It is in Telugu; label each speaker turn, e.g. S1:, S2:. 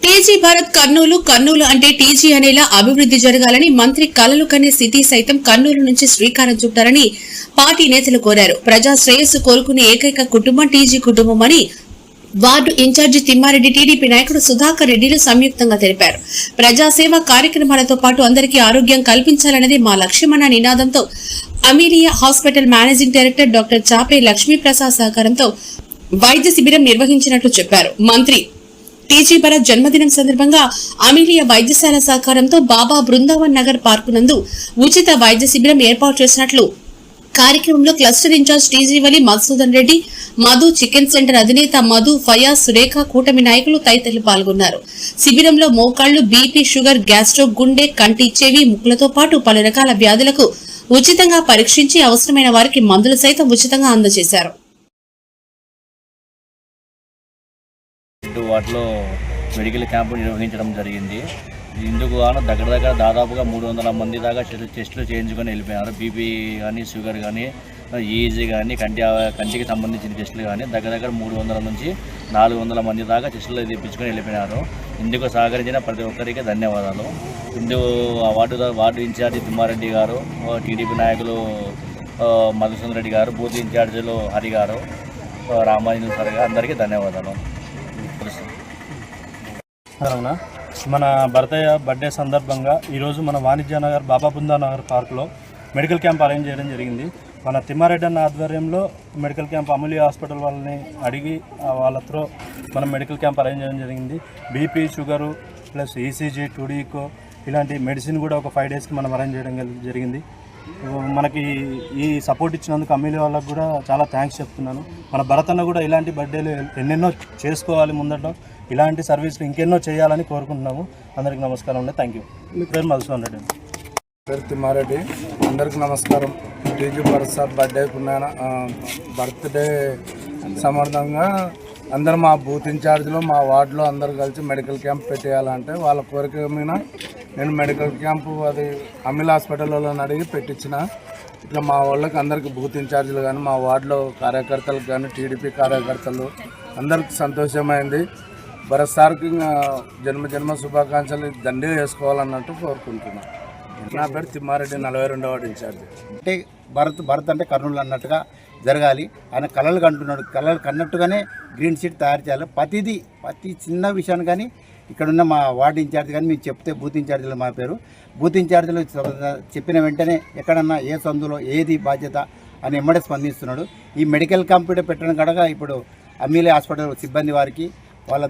S1: టీజీ భారత్ కర్నూలు అంటే టీజీ అనేలా అభివృద్ధి జరగాలని మంత్రి కలలు కనే స్థితి సైతం కర్నూలు నుంచి శ్రీకారం చుట్టారని పార్టీ నేతలు కోరారు. ప్రజా శ్రేయస్సు కోరుకునే ఏకైక కుటుంబం టీజీ కుటుంబం అని వార్డు ఇన్ఛార్జి తిమ్మారెడ్డి టీడీపీ నాయకుడు సుధాకర్ రెడ్డిలు సంయుక్తంగా తెలిపారు. ప్రజాసేవ కార్యక్రమాలతో పాటు అందరికీ ఆరోగ్యం కల్పించాలన్నది మా లక్ష్యమన్న నినాదంతో Amelia hospital managing director doctor Chape Lakshmiprasad సహకారంతో వైద్య శిబిరం నిర్వహించినట్లు చెప్పారు. మంత్రి టీజీ భరత్ జన్మదినం సందర్భంగా అమీలియా వైద్యశాల సహకారంతో బాబా బృందావన్ నగర్ పార్కు నందు ఉచిత వైద్య శిబిరం ఏర్పాటు చేసినట్లు కార్యక్రమంలో క్లస్టర్ ఇన్ఛార్జ్ టీజీవలి మధుసూదన్ రెడ్డి, మధు చికెన్ సెంటర్ అధినేత మధు, ఫయాజ్, సురేఖ, కూటమి నాయకులు తదితరులు పాల్గొన్నారు. శిబిరంలో మోకాళ్లు, బీపీ, షుగర్, గ్యాస్ట్రో, గుండె, కంటి, చెవి, ముక్కులతో పాటు పలు రకాల వ్యాధులకు ఉచితంగా పరీక్షించి అవసరమైన వారికి మందులు సైతం ఉచితంగా అందజేశారు.
S2: వాటిలో మెడికల్ క్యాంపు నిర్వహించడం జరిగింది. ఇందుకు దగ్గర దాదాపుగా 300 మంది దాకా టెస్టులు చేయించుకొని వెళ్ళిపోయారు. బీపీ కానీ, షుగర్ కానీ, ఈజీ కానీ, కంటికి సంబంధించిన టెస్టులు కానీ దగ్గర 300 నుంచి 400 మంది దాకా టెస్టులు తెప్పించుకొని వెళ్ళిపోయినారు. ఇందుకు సహకరించిన ప్రతి ఒక్కరికి ధన్యవాదాలు. ఇందుకు వార్డు ఇన్ఛార్జి తిమ్మారెడ్డి గారు, టీడీపీ నాయకులు మధుసూదన్ రెడ్డి గారు, బూత్ ఇన్ఛార్జీలు హరి గారు, రామాంజన్ సార్ గారు, అందరికీ ధన్యవాదాలు.
S3: మన భరతయ్య బర్త్డే సందర్భంగా ఈరోజు మన వాణిజ్య నగర్ బాబా బృందావన్ పార్కులో మెడికల్ క్యాంప్ అరేంజ్ చేయడం జరిగింది. మన తిమ్మారెడ్డి అన్న ఆధ్వర్యంలో మెడికల్ క్యాంప్ అమూల్య హాస్పిటల్ వాళ్ళని అడిగి వాళ్ళతో మనం మెడికల్ క్యాంప్ అరేంజ్ చేయడం జరిగింది. BP, sugar plus ECG, two D echo ఇలాంటి మెడిసిన్ కూడా ఒక 5 డేస్కి మనం అరేంజ్ చేయడం జరిగింది. మనకి ఈ సపోర్ట్ ఇచ్చినందుకు అమీలి వాళ్ళకు కూడా చాలా థ్యాంక్స్ చెప్తున్నాను. మన భరత్ అన్న కూడా ఇలాంటి బర్త్డేలు ఎన్నెన్నో చేసుకోవాలి, ముందట ఇలాంటి సర్వీసులు ఇంకెన్నో చేయాలని కోరుకుంటున్నాము. అందరికీ నమస్కారం అండి. Thank you. మీ పేరు మధుసూదన్ రెడ్డి.
S4: పేరు తిమ్మారెడ్డి. అందరికీ నమస్కారం. టీజీ భరత్ సార్ బర్త్డే సంబంధంగా అందరూ మా బూత్ ఇన్ఛార్జ్లో మా వార్డులో అందరూ కలిసి మెడికల్ క్యాంప్ పెట్టేయాలంటే వాళ్ళ కోరిక మీద నేను మెడికల్ క్యాంపు అది అమీల్ హాస్పిటల్లో అడిగి పెట్టించిన. ఇట్లా మా వాళ్ళకి అందరికీ బూత్ ఇన్ఛార్జీలు కానీ, మా వార్డులో కార్యకర్తలకు కానీ, టీడీపీ కార్యకర్తలు అందరికీ సంతోషమైంది. భరత్ సార్కి జన్మ శుభాకాంక్షలు దండిగా చేసుకోవాలన్నట్టు కోరుకుంటున్నాను. నా పేరు తిమ్మారెడ్డి, 42వ వార్డు ఇన్ఛార్జి.
S5: అంటే భరత్ అంటే కర్నూలు అన్నట్టుగా జరగాలి. ఆయన కళలు కంటున్నాడు. కళలు కన్నట్టుగానే గ్రీన్ షీట్ తయారు చేయాలి. ప్రతి చిన్న విషయాన్ని కానీ ఇక్కడున్న మా వార్డు ఇన్ఛార్జ్ కానీ మీకు చెప్తే బూత్ ఇన్ఛార్జీలు మా పేరు బూత్ ఇన్ఛార్జీలు చెప్పిన వెంటనే ఎక్కడన్నా ఏ సందులో ఏది బాధ్యత అని ఎమ్మడే స్పందిస్తున్నాడు. ఈ మెడికల్ క్యాంప్ పెట్టడం కనుక ఇప్పుడు అమీలే హాస్పిటల్ సిబ్బంది వారికి వాళ్ళ